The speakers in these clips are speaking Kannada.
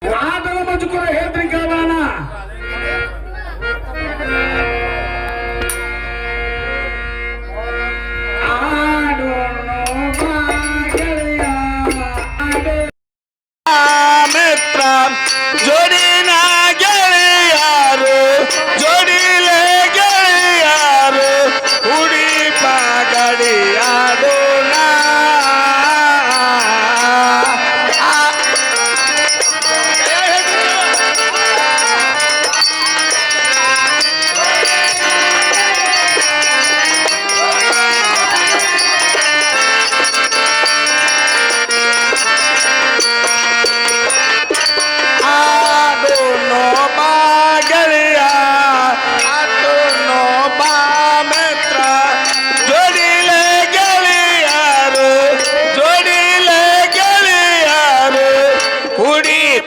ವಾದದ ಮಜುಕುರ ಹೇಳ್ತೀನಿ ಕೇಳೋಣ. ಮಿತ್ರ ಜೋಡಿನ ಗೆಳೆಯಾರು ಜೋಡಿಲೆ ಗೆಳೆಯಾರು ಹುಡಿ ಪಗಡಿಯಾಡೋಣ.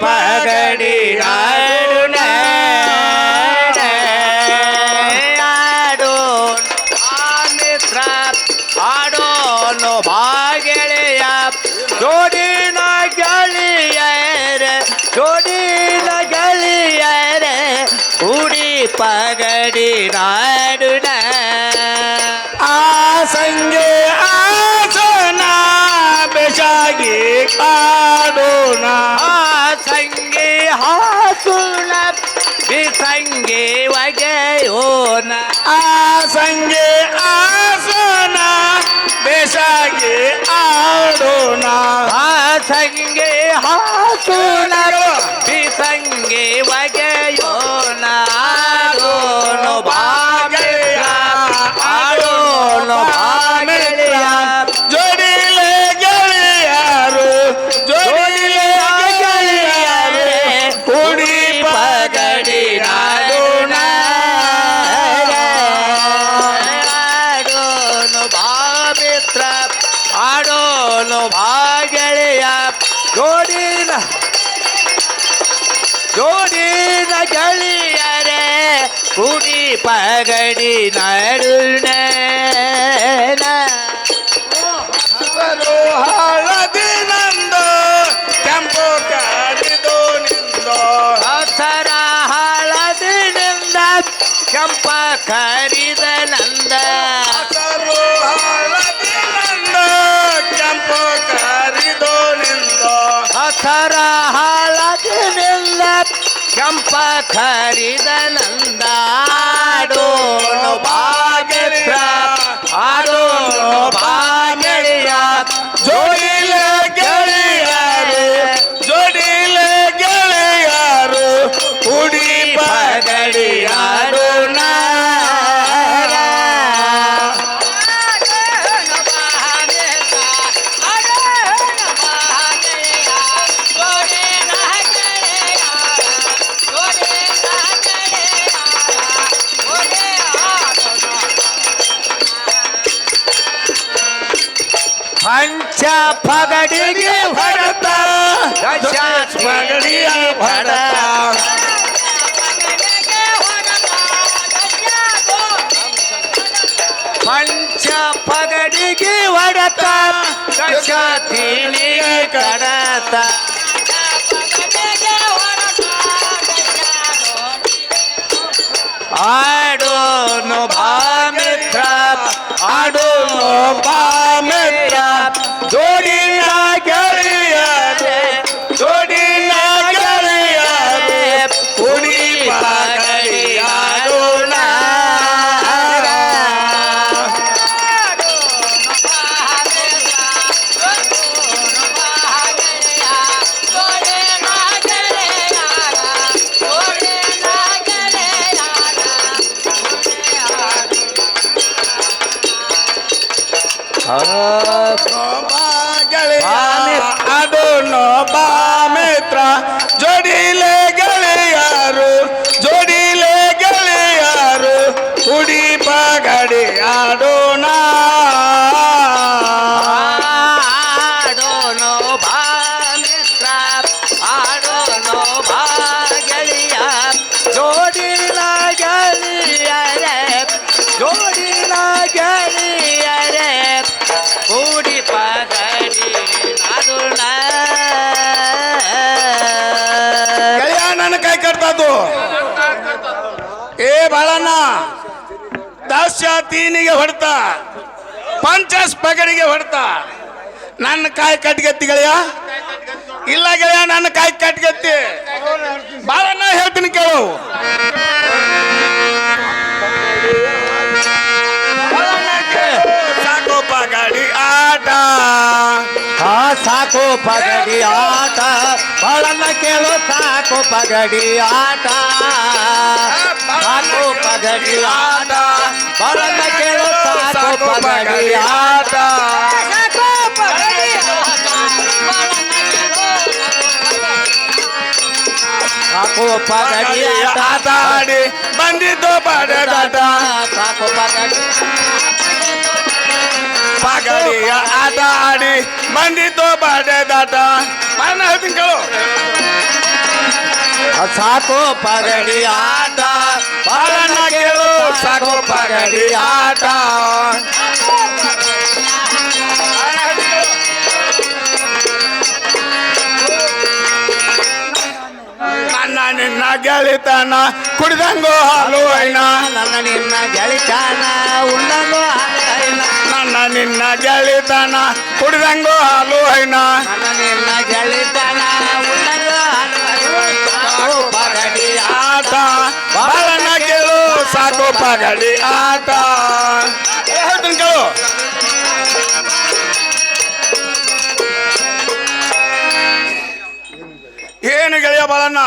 ಪಗಡಿ ಆಡೋಣ ಮಿತ್ರ ಆಡೋಣ ಬಾಗೆಳೆಯ ಜೋಡಿನ ಗೆಳೆಯರ ಜೋಡಿನ ಗೆಳೆಯರ ಹುಡಿ ಪಗಡಿ ಆಡೋಣ. ಆ ಸಂಗೆ ಆಸನ ಬೆಶಾಗಿ ಕಾಡೋಣ. ಸಂಗೆ ಹಾಸುಣ ಬಿಸಂಗೆ ಒಗೆಯೋಣ. ಆ ಸಂಗೆ ಆಸನ ಬೇಸಾಗಿ ಆಡೋಣ. ಆ ಸಂಗೆ ಹಾಸುಣ ಬಿಸಂಗೆ ಒಗೆಯೋಣ. ಆಡೋಣ ಬಾಗೆಯ ಆಡೋಣ ಬಾಗೆಯ ಜೋಡಿಲೆ ಗೆಳೆಯರು ಜೋಡಿಲೆ ಗೆಳೆಯರು ಹುಡಿ ಪಗಡಿ ಆಡೋಣ. ಆಡೋಣ ಬಾ ಮಿತ್ರ ಆಡೋಣ ಬಾ ಗೆಳೆಯ ಜೋಡಿನ ಜೋಡಿನ ಗೆಳೆಯರೇ ಹುಡಿ ಪಗಡಿ ನಾಡೋಣ. ಹಳದಿ ನಂದು ಕೆಂಪು ಕರಿದು ನಿಂದು ಹಸರ ಹಳದಿನಿಂದ ಕೆಂಪ ಕರಿದ ನಂದ. ಹಸರು ಹಳದಿ ನಂದು ಕೆಂಪು ಕರಿದು ನಿಂದು ಹಸರ ಹಳದಿನಿಂದ ಕೆಂಪ ಕರಿದ ನಂದ. ಆಡೋಣ ಬಾಗೆತ್ರ ಆಡೋಣ ಬಾಗೆಳೆಯ ಜೋಡಿಲೆ ಗೆಳೆಯರು ಜೋಡಿಲೆ ಗೆಳೆಯರು ಹುಡಿ ಪಗಡಿ ಆಡೋಣ. ಪಂಚ ಪಗಡಿಗೆ ಹೊಡೆತ ದಶ ಪಗಡಿಯ ಹೊಡೆತ. ಪಂಚ ಪಗಡಿಗೆ ಹೊಡೆತ ದಶ ತೀಳಿಗೆ ಕಡತ. ಆಡೋಣ ಬಾ ಮಿತ್ರ ಆಡೋಣ ಬಾ ಮಿತ್ರ ಜೋಡಿನ ಗೆಳೆಯರೇ ಜೋಡಿನ ಗೆಳೆಯರೇ ಹುಡಿ ಪಗಡಿ ಆಡೋಣ. ಆಡೋಣ ಬಾ ಮಿತ್ರ ಜೋಡಿಲೆ ಗೆಳೆಯರು ಜೋಡಿಲೆ ಗೆಳೆಯರು ಹುಡಿ ಪಗಡಿ ಆಡೋಣ. ಆಡೋಣ ಬಾ ಮಿತ್ರ ಆಡೋಣ ಬಾ ಗೆಳೆಯ ಜೋಡಿಲ ಗೆಳೆಯರೇ ಜೋಡಿಲ ಗೆಳೆಯರೇ ಹುಡಿ ಪಗಡಿ ಆಡೋಣ. ಕಟ್ತದ್ದು ಏ ಬಾಳಣ್ಣ ದಶ ತೀನಿಗೆ ಹೊಡ್ತ ಪಂಚಸ್ ಪಗಡಿಗೆ ಹೊಡ್ತ ನನ್ನ ಕಾಯಿ ಕಟ್ಗತ್ತಿ ಗೆಳೆಯ ಇಲ್ಲ ಗೆಳೆಯ ನನ್ನ ಕಾಯಿ ಕಟ್ಗತ್ತಿ ಬಾಳಣ್ಣ ಹೇಳ್ತೀನಿ ಕೇಳು ಸಾಕು ಪಗಡಿ ಆಟ ಸಾಕು ಪಗಡಿ ಆಟ ಬಾಳನ್ನ ಕೇಳು ಸಾಕು ಪಗಡಿ ಆಟ ಸಾಕು ಪಗಡಿ ಆಟ ಬಾಳನ್ನ ಕೇಳು ಸಾಕು ಪಗಡಿ ಆಟ ಸಾಕು ಪಗಡಿ ಆಟ ಆಡಿ ಬಂದಿದ್ದು ಬಡದಾಟ ಸಾಕು ಪಗಡಿ ಪಗಡಿಯ ಆಟ ಆಡಿ ಬಂದಿದ್ದು ಬಡದಾಟ ಮನ ಹೇಳ್ತೀನಿ ಕೇಳು ಸಾಕು ಪಗಡಿ ಆಟ ಬಾಳಣ್ಣ ಕೇಳು ಸಾಕು ಪಗಡಿ ಆಟ ನನ್ನ ನಿನ್ನ ಗೆಳಿತನ ಕುಡಿದಂಗೋ ಹಾಲು ಐನ ನನ್ನ ನಿನ್ನ ಗೆಳಿತನ ಉಣ್ಣಲು ಹಾಲೈನ ನನ್ನ ನಿನ್ನ ಗೆಳಿತನ ಕುಡಿದಂಗೋ ಹಾಲು ಐನ ನನ್ನ ನಿನ್ನ ಗೆಳಿತನ ಉಣ್ಣಲು ಸಾಕು ಪಗಡಿ ಆಟ ಬಾಳಣ್ಣ ಕೇಳು ಸಾಕು ಪಗಡಿ ಆಟ ಹೇಳ್ತೀನಿ ಕೇಳು ಏನು ಗೆಳೆಯ ಬಾಳಣ್ಣ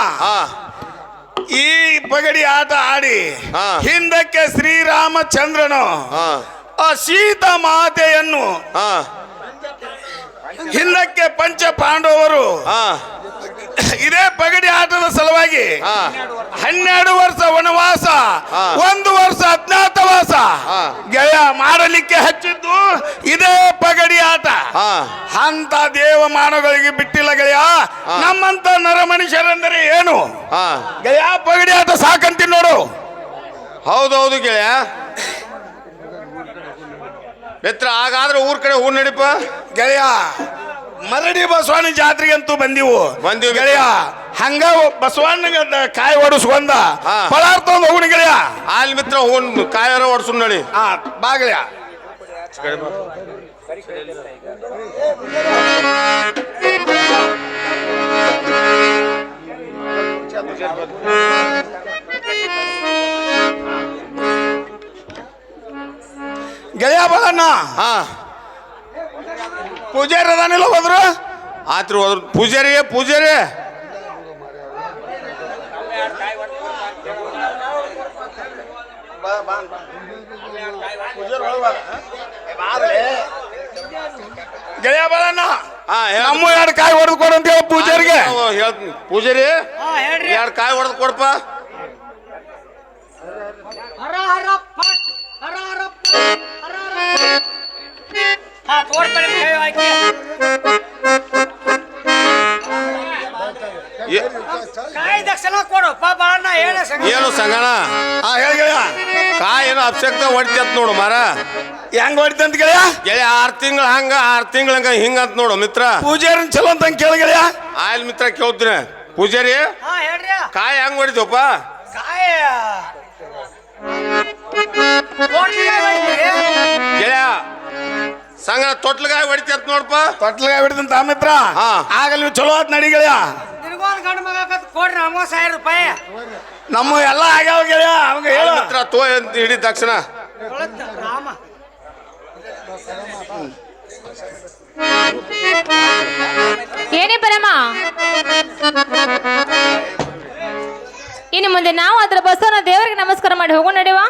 ಈ ಪಗಡಿ ಆಟ ಆಡಿ ಹಿಂದಕ್ಕೆ ಶ್ರೀರಾಮಚಂದ್ರನು ಆ ಸೀತಾ ಮಾತೆಯನ್ನು ಹಿಂದಕ್ಕೆ ಪಂಚ ಪಾಂಡವರು ಇದೇ ಪಗಡಿ ಆಟದ ಸಲುವಾಗಿ 12 ವರ್ಷ ವನವಾಸ 1 ವರ್ಷ ಅಜ್ಞಾತವಾಸ ಗೆಳೆಯ ಮಾಡಲಿಕ್ಕೆ ಹಚ್ಚಿದ್ದು ಇದೇ ಪಗಡಿ ಆಟ ಅಂತ ದೇವ ಮಾನವಗಳಿಗೆ ಬಿಟ್ಟಿಲ್ಲ ಗೆಳೆಯ ನಮ್ಮಂತ ನರ ಮನುಷ್ಯರೆಂದರೆ ಏನು ಗೆಳೆಯ ಪಗಡಿ ಆಟ ಸಾಕಂತೀನಿ ನೋಡು ಹೌದೌದು ಗೆಳೆಯ ಮಿತ್ರ ಹಾಗಾದ್ರೆ ಊರ್ ಕಡೆ ಹೂ ನಡಿಪ ಗೆಳೆಯ ಮರಡಿ ಬಸವಣ್ಣ ಜಾತ್ರೆಗೆ ಅಂತೂ ಬಂದಿವು ಗೆಳೆಯ ಹಂಗ ಬಸವಣ್ಣಗ ಕಾಯಿ ಓಡಿಸ್ಕೊಂಡ ಪಳಾರ್ ತಗೊಂಡ್ ಹೋಗುಣ ಗೆಳೆಯ ಅಲ್ಲಿ ಮಿತ್ರ ಹೂ ಕಾಯಾರ ಓಡಿಸು ನಡಿ ಬಾ ಗೆಳೆಯ ಗೆಳೆಯ ಬಾಳಣ್ಣ ಪೂಜಾರಿ ಅದಾನಿಲ್ಲ ಹೋದ್ರು ಆತ್ರಿ ಹೋದ್ರು ಪೂಜಾರಿ ಗೆಳೆಯ ಬಾಳಣ್ಣ ನಮ್ಮ 2 ಕಾಯಿ ಹೊಡೆದು ಕೊಡು ಅಂತ ಹೇಳಿ ಪೂಜಾರಿಗೆ ಹೇಳ್ತೀನಿ ಪೂಜಾರಿ 2 ಕಾಯಿ ಹೊಡೆದು ಕೊಡಪ್ಪ ಏನು ಸಂಗಣ ಹೇಳಿ ಗೆಳೆಯ ಕಾಯಿ ಏನೋ ಅಪ್ಸಕ್ತ ಹೊಡಿತಂತ ನೋಡು ಮಾರ ಹೆಂಗ್ ಹೊಡಿತಂತ ಗೆಳೆಯ ಗೆಳೆಯ 6 ತಿಂಗಳ ಹಂಗ 6 ತಿಂಗಳ ಹಂಗ ಹಿಂಗಂತ ನೋಡು ಮಿತ್ರ ಪೂಜಾರಿನ ಚಲೋ ಅಂತ ಕೇಳಿ ಗೆಳೆಯ ಆಯ್ಲ್ ಮಿತ್ರ ಕೇಳ್ತೀನಿ ಪೂಜಾರಿ ಕಾಯಿ ಹೆಂಗ್ ಹೊಡಿತಪ್ಪ ಗೆಳೆಯ ಸಂಗಣ ತೊಟ್ಲಗಾಯಿ ಹೊಡಿತಂತ ನೋಡಪ್ಪ ತೊಟ್ಲಗಾಯಿ ಹೊಡಿತಂತ ಮಿತ್ರ ಆಗಲಿ ಚಲೋ ಆತ್ ನಡಿ ಗೆಳೆಯ ನಮ್ಮ ಎಲ್ಲ ಆಗ್ಯಾವ ಗೆಳೆಯ ಅವಾಗ ಹೇಳ ಮಿತ್ರ ತೋ ಹಿಡಿ ತಕ್ಷಣ ಏನೇ ಪರಮ ಇನ್ನು ಮುಂದೆ ನಾವು ಅದರ ಬಸವನ ದೇವರಿಗೆ ನಮಸ್ಕಾರ ಮಾಡಿ ಹೋಗೋಣ ನಡೆಯುವ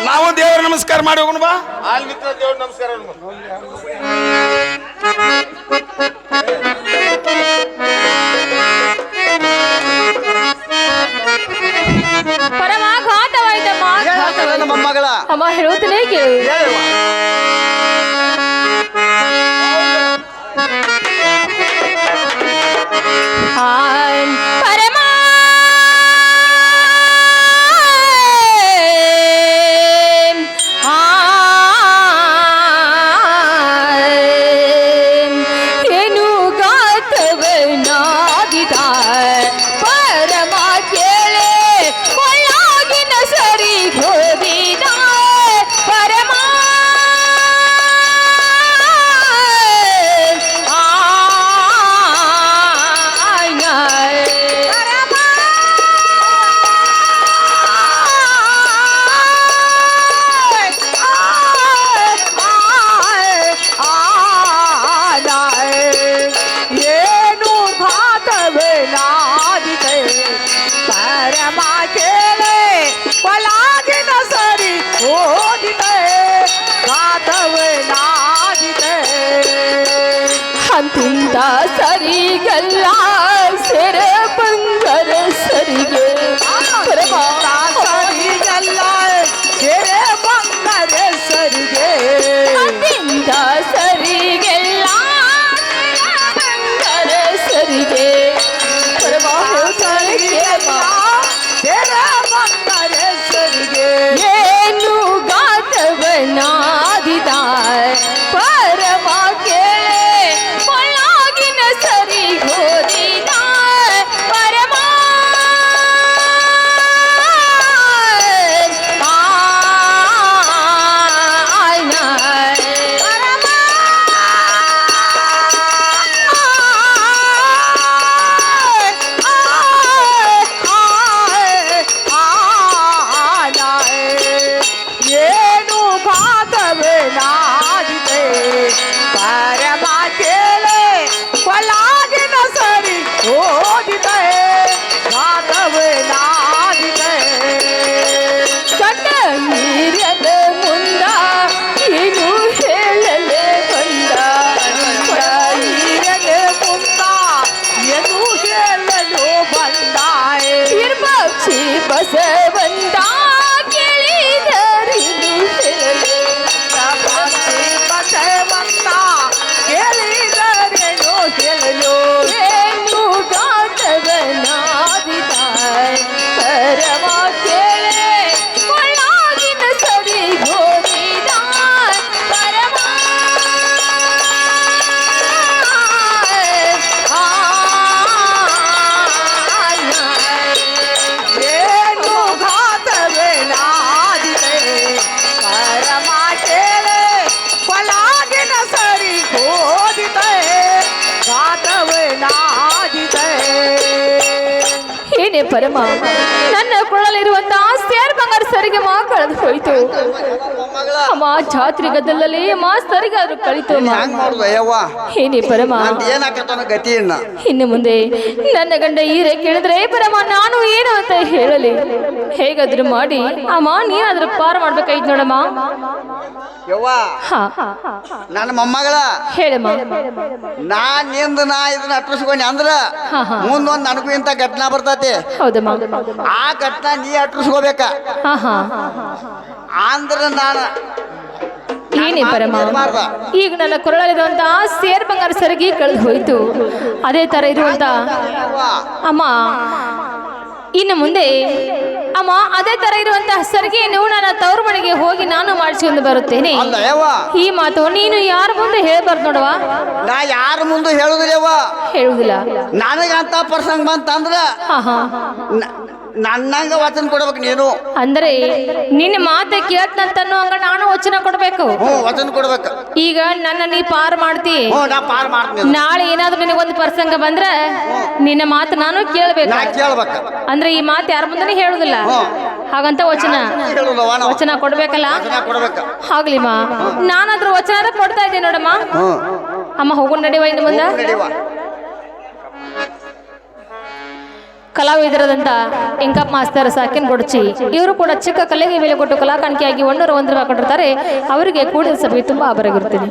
ನಾವು ದೇವರ ನಮಸ್ಕಾರ ಮಾಡಿ ಹೋಗೋಣ ಬಾ ಆಲ್ ಮಿತ್ರ ದೇವ್ರ ನಮಸ್ಕಾರ ಪರಮ ಘಾತವಾಯ್ತಮ್ಮ ಮೊಮ್ಮಗಳ ಅಮ್ಮ ಹೇಳುತ್ತಲೇ ಕೇಳು ಪರಮ ಏನು ಗಾತವನ ಸರಿಗಲ್ಲ ಸೆರ ಬಂಗರ ಸರಿಗೆ ಸರಿಗಲ್ಲ ಕೆರೆ ಬಂಗರ ಸರಿಗೆ ಅದಿಂದ ಸರಿಗೆಲ್ಲ ಬಂಗರ ಸರಿಗೆ ಕೆರೆ ಬಂಗರ ಸರಿಗೆ ಏನು ಗಾತವನಾದಿದ ಪರಮ ಕೇಳೆ ಒಳಗಿನ ಸರಿ ಹೋದಿದ ಪರಮ ಏನು ಘಾತವೇ ನಾದಿದೆ ಪರಮ ಕೇಳೆ ಕೊಲಾಗಿನ ಸರಿ ಓದಿದೆ ಘಾತವೇ ನಾದಿದೆ ಕಟ್ಟ ಹಿರಿಯದ ಮುಂದ ಏನು ಹೇಳಲೆ ಬಂದ ಹಿರನೆ ಮುಂದ ಏನು ಹೇಳಲು ಬಂದಾಯ್ ನಿರ್ಭಕ್ಷಿ ಬಸವಂತ ಕೇಳಿದರಿದು ಹೇಳಲೆ ಬಸವಂತ ಕೇಳಿದರೇನು ಹೇಳಲು ಏನು ಗಾತವನಾದಿದ ಪರಮ ಕೇಳೆ ಒಳಗಿನ ಸರಿ ಗೋದಿದ ಪರಮ ಏನು ಘಾತವೇ ನಾದಿದೆ ಪರಮ ಕೇಳೆ ಕೊಲಾಗಿನ ಸರಿ ಓದಿದೆ ಘಾತವೇ ನಾದಿದೆ ಏನೇ ಪರಮ ನನ್ನ ಕೊಳಲಿರುವಂತಹ ಸೇರ್ ಬಂಗಾರ ಸರಿಗೆ ಮಾ ಕಳೆದು ಹೋಯ್ತು ಅಮ್ಮ ಜಾತ್ರೆ ಗದ್ದಲಲ್ಲಿ ಅಮ್ಮ ಸರಿಗಾದ್ರು ಕಳಿತು ಅಮ್ಮ. ಹ್ಯಾಂಗ್ ಮಾಡುದು ಯವ್ವ ಏನೇ ಪರಮ ಏನಾಕತ್ತಾನ ಗತಿಯನ್ನ ಇನ್ನು ಮುಂದೆ ನನ್ನ ಗಂಡ ಈರೆ ಕೇಳಿದ್ರೆ ಪರಮ ನಾನು ಏನು ಅಂತ ಹೇಳಲಿ ಹೇಗಾದ್ರು ಮಾಡಿ ಅಮ್ಮ ನೀನಾದ್ರೂ ಪಾರು ಮಾಡ್ಬೇಕಾಯ್ತು ನೋಡಮ್ಮ. ಯವ್ವ ಹಾ ನನ್ನ ಮೊಮ್ಮಗಳ ಹೇಳಮ್ಮ. ನಾ ಇದನ್ನ ಅಟ್ರಿಸ್ಕೊಂಡಿ ಅಂದ್ರ ಹಾ, ಹಾ. ಮುಂದೊಂದ್ ನನಗೂ ಇಂತ ಘಟನಾ ಬರ್ತೈತಿ ಹೌದಮ್ಮ. ಆ ಘಟನಾ ನೀ ಅಟ್ರಿಸ್ಕೋಬೇಕ ಹಾ ಹಾ ಅಂದ್ರ ನಾನು ಏನೇ ಪರಮ ಈಗ ನನ್ನ ಕೊರಳಲ್ಲಿರುವಂತ ಸೇರ್ ಬಂಗಾರ ಸರಿಗೆ ಕಳೆದು ಹೋಯ್ತು ಅದೇ ತರ ಇರುವಂತ ಅಮ್ಮ ಇನ್ನು ಮುಂದೆ ಅಮ್ಮ ಅದೇ ತರ ಇರುವಂತಹ ಸರಿಗೆಯನ್ನು ನನ್ನ ತವರು ಮನೆಗೆ ಹೋಗಿ ನಾನು ಮಾಡಿಸಿಕೊಂಡು ಬರುತ್ತೇನೆ. ಅಲ್ಲ ಯವ್ವ ಈ ಮಾತು ನೀನು ಯಾರ ಮುಂದೆ ಹೇಳ್ಬಾರ್ದು ನೋಡವಾ. ನಾ ಯಾರ ಮುಂದೆ ಹೇಳುದಿಲ್ಲ ಯವ್ವ ಹೇಳುವುದಿಲ್ಲ. ನನಗಂತ ಪ್ರಸಂಗ ಬಂತಂದ್ರ ಹಾ ಹಾ ನನ್ನಂಗ ವಚನ ಕೊಡ್ಬೇಕು ನೀನು. ಅಂದ್ರೆ ನಿನ್ನ ಮಾತೆ ಕೇಳ್ತಂತನ್ನೋ ಹಂಗ ನಾನು ವಚನ ಕೊಡ್ಬೇಕು. ವಚನ ಕೊಡ್ಬೇಕು. ಈಗ ನನ್ನ ನೀ ಪಾರ್ ಮಾಡ್ತಿ. ನಾ ಪಾರ್ ಮಾಡ್ತೀನಿ. ನಾಳೆ ಏನಾದ್ರು ನಿನಗೊಂದು ಪ್ರಸಂಗ ಬಂದ್ರೆ ನಿನ್ನ ಮಾತು ನಾನು ಕೇಳ್ಬೇಕು. ನಾ ಕೇಳ್ಬೇಕ. ಅಂದ್ರೆ ಈ ಮಾತು ಯಾರ ಮುಂದೆ ಹೇಳುದಿಲ್ಲ. ಹಾಗಂತ ವಚನ ವಚನ ಕೊಡ್ಬೇಕಲ್ಲ. ಆಗ್ಲಿ ಮಾ ನಾನಾದ್ರೂ ವಚನ ಕೊಡ್ತಾ ಇದ್ದೀನಿ ನೋಡಮ್ಮ. ಅಮ್ಮ ಹೋಗೋಣ ನಡಿವ ಇನ್ನು ಮುಂದೆ. ಕಲಾವಿದರಾದಂಥ ಎಂಕಪ್ಪ ಮಾಸ್ತರ್ ಸಾಕಿನ್ ಗೊಡಚಿ ಇವರು ಕೂಡ ಚಿಕ್ಕ ಕಲೆಗೆ ಬೆಲೆ ಕೊಟ್ಟು ಕಲಾ ಕಾಣಿಕೆಯಾಗಿ 101 ರೂಪಾಯಿ ಕೊಟ್ಟಿರ್ತಾರೆ. ಅವರಿಗೆ ಕೂಡಿದ ಸಭೆ ತುಂಬಾ ಆಭಾರವಾಗಿರುತ್ತದೆ.